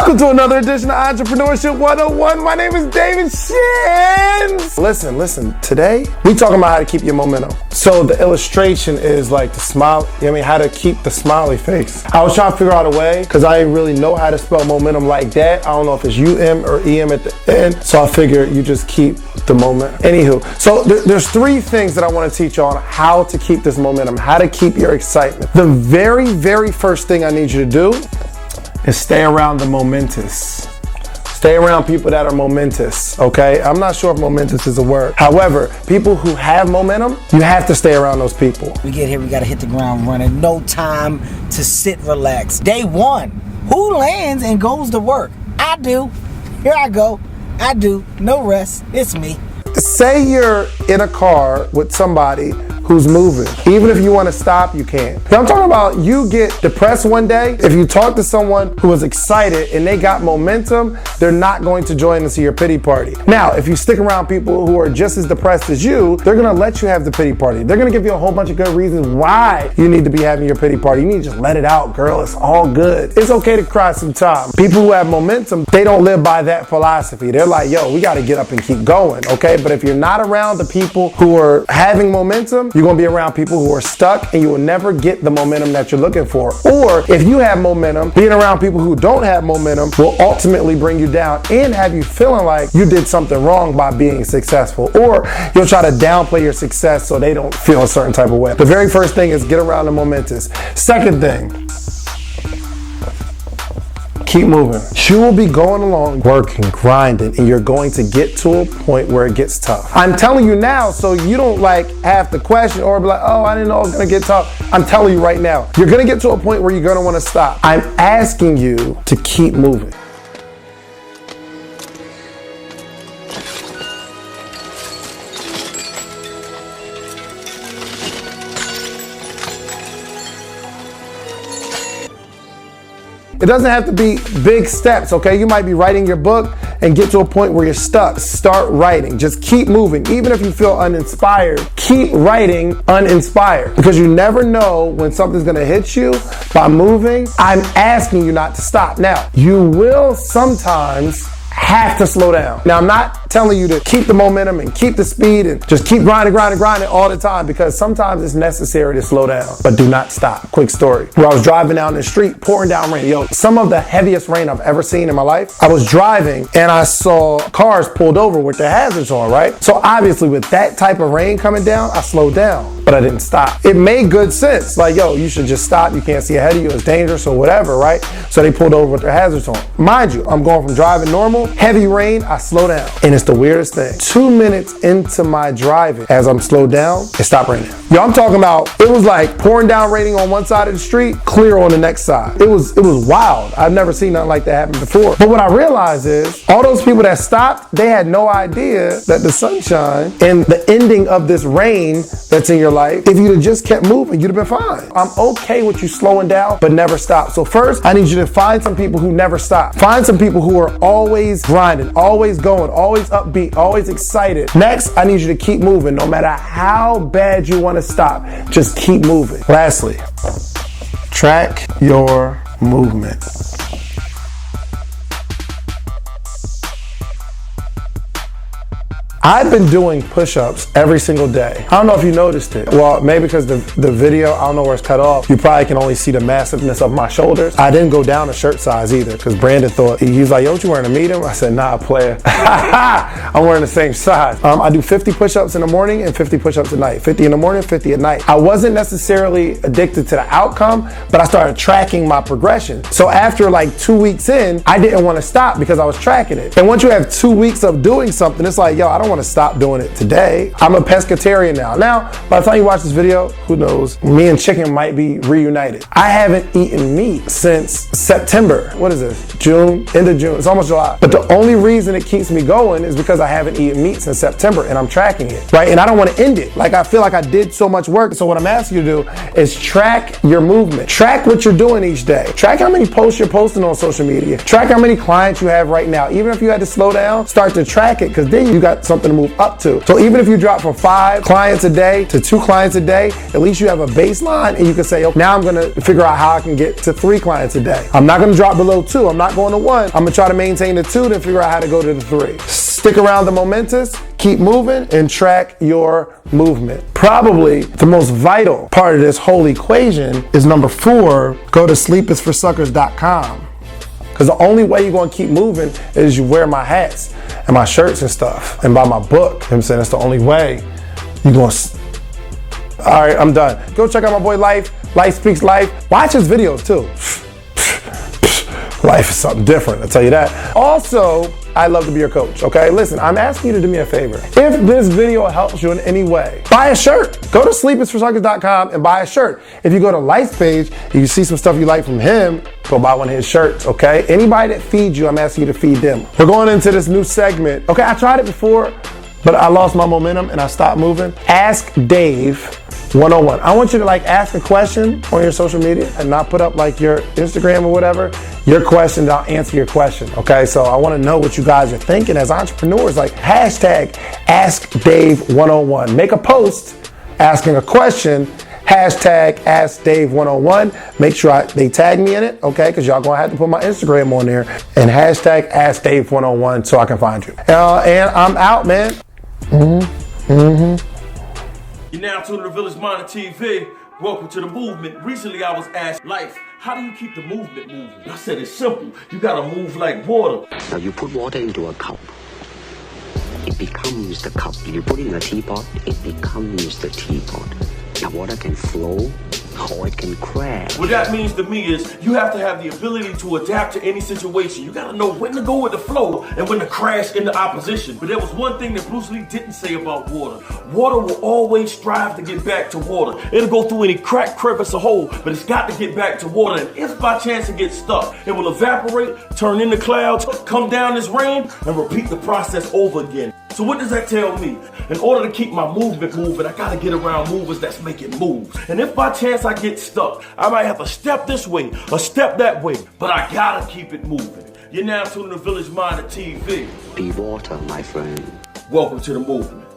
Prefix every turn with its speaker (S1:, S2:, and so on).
S1: Welcome to another edition of Entrepreneurship 101. My name is David Shands. Listen, today we talking about how to keep your momentum. So the illustration is like the smile, how to keep the smiley face. I was trying to figure out a way because I didn't really know how to spell momentum like that. I don't know if it's UM or EM at the end. So I figured you just keep the momentum. Anywho, so there's three things that I want to teach you on how to keep this momentum, how to keep your excitement. The very first thing I need you to do is stay around the momentous. Stay around people that are momentous, okay? I'm not sure if momentous is a word. However, people who have momentum, you have to stay around those people.
S2: We get here, we gotta hit the ground running. No time to sit, relax. Day one, who lands and goes to work? I do. Here I go. I do. No rest. It's me.
S1: Say you're in a car with somebody who's moving. Even if you want to stop, you can't. Now I'm talking about you get depressed one day. If you talk to someone who is excited and they got momentum, they're not going to join into your pity party. Now, if you stick around people who are just as depressed as you, they're gonna let you have the pity party. They're gonna give you a whole bunch of good reasons why you need to be having your pity party. You need to just let it out, girl. It's all good. It's okay to cry sometimes. People who have momentum, they don't live by that philosophy. They're like, yo, we gotta get up and keep going, okay? But if you're not around the people who are having momentum, you're gonna be around people who are stuck and you will never get the momentum that you're looking for. Or if you have momentum, being around people who don't have momentum will ultimately bring you down and have you feeling like you did something wrong by being successful. Or you'll try to downplay your success so they don't feel a certain type of way. The very first thing is get around the momentous. Second thing, keep moving. You will be going along, working, grinding, and you're going to get to a point where it gets tough. I'm telling you now so you don't have to question or be like, oh, I didn't know it was gonna get tough. I'm telling you right now, you're gonna get to a point where you're gonna wanna stop. I'm asking you to keep moving. It doesn't have to be big steps, okay? You might be writing your book and get to a point where you're stuck. Start writing. Just keep moving. Even if you feel uninspired, keep writing uninspired because you never know when something's gonna hit you by moving. I'm asking you not to stop. Now, you will sometimes have to slow down. Now, I'm not telling you to keep the momentum and keep the speed and just keep grinding all the time because sometimes it's necessary to slow down, but do not stop. Quick story. Where I was driving down the street, pouring down rain. Yo, some of the heaviest rain I've ever seen in my life. I was driving and I saw cars pulled over with their hazards on, right? So obviously with that type of rain coming down, I slowed down, but I didn't stop. It made good sense. Like, yo, you should just stop. You can't see ahead of you. It's dangerous or whatever, right? So they pulled over with their hazards on. Mind you, I'm going from driving normal, heavy rain, I slow down. And it's the weirdest thing. 2 minutes into my driving, as I'm slowed down, it stopped raining. Yo, I'm talking about, it was like pouring down raining on one side of the street, clear on the next side. It was wild. I've never seen nothing like that happen before. But what I realized is, all those people that stopped, they had no idea that the sunshine and the ending of this rain that's in your life, if you'd have just kept moving, you'd have been fine. I'm okay with you slowing down, but never stop. So first, I need you to find some people who never stop. Find some people who are always grinding, always going, always upbeat, always excited. Next, I need you to keep moving. No matter how bad you want to stop, just keep moving. Lastly, track your movement. I've been doing push-ups every single day. I don't know if you noticed it. Well, maybe because the video, I don't know where it's cut off. You probably can only see the massiveness of my shoulders. I didn't go down a shirt size either because Brandon thought, he's like, yo, what you wearing, a medium? I said, nah, player. I'm wearing the same size. I do 50 push-ups in the morning and 50 push-ups at night. 50 in the morning, 50 at night. I wasn't necessarily addicted to the outcome, but I started tracking my progression. So after like 2 weeks in, I didn't want to stop because I was tracking it. And once you have 2 weeks of doing something, it's like, yo, I don't want to stop doing it today. I'm a pescatarian now. Now, by the time you watch this video, who knows, me and chicken might be reunited. I haven't eaten meat since September. What is this? June, end of June. It's almost July. But the only reason it keeps me going is because I haven't eaten meat since September and I'm tracking it, right? And I don't want to end it. Like, I feel like I did so much work. So what I'm asking you to do is track your movement. Track what you're doing each day. Track how many posts you're posting on social media. Track how many clients you have right now. Even if you had to slow down, start to track it because then you got something to move up to. So even if you drop from 5 clients a day to 2 clients a day, at least you have a baseline and you can say, okay, now I'm gonna figure out how I can get to 3 clients a day. I'm not gonna drop below 2. I'm not going to 1. I'm gonna try to maintain the 2, then figure out how to go to the 3. Stick around the momentous, keep moving, and track your movement. Probably the most vital part of this whole equation is number 4, go to sleepisforsuckers.com. Because the only way you're gonna keep moving is you wear my hats and my shirts and stuff and buy my book. You know what I'm saying? That's the only way you're gonna. All right, I'm done. Go check out my boy Life Speaks Life. Watch his videos too. Life is something different, I'll tell you that. Also, I love to be your coach, okay? Listen, I'm asking you to do me a favor. If this video helps you in any way, buy a shirt. Go to sleepisforsuckers.com and buy a shirt. If you go to Life's page, you see some stuff you like from him, go buy one of his shirts, okay? Anybody that feeds you, I'm asking you to feed them. We're going into this new segment. Okay, I tried it before, but I lost my momentum and I stopped moving. Ask Dave 101. I want you to ask a question on your social media and not put up your Instagram or whatever. Your question, I'll answer your question. Okay, so I want to know what you guys are thinking as entrepreneurs. Hashtag Ask Dave 101. Make a post asking a question. Hashtag Ask Dave 101. Make sure they tag me in it, okay? Because y'all gonna have to put my Instagram on there. And hashtag Ask Dave 101 so I can find you. And I'm out, man.
S3: You're now tuning to Village Minor TV. Welcome to the movement. Recently I was asked, Life, how do you keep the movement moving? I said it's simple. You gotta move like water.
S4: Now you put water into a cup. It becomes the cup. You put it in a teapot, it becomes the teapot. Now water can flow or it can crash.
S3: What that means to me is you have to have the ability to adapt to any situation. You gotta know when to go with the flow and when to crash into opposition. But there was one thing that Bruce Lee didn't say about water. Water will always strive to get back to water. It'll go through any crack, crevice, or hole, but it's got to get back to water. And if by chance it gets stuck, it will evaporate, turn into clouds, come down as rain, and repeat the process over again. So what does that tell me? In order to keep my movement moving, I gotta get around movers that's making moves. And if by chance I get stuck, I might have to step this way, or step that way, but I gotta keep it moving. You're now tuning to Village Minor TV.
S4: Be water, my friend.
S3: Welcome to the movement.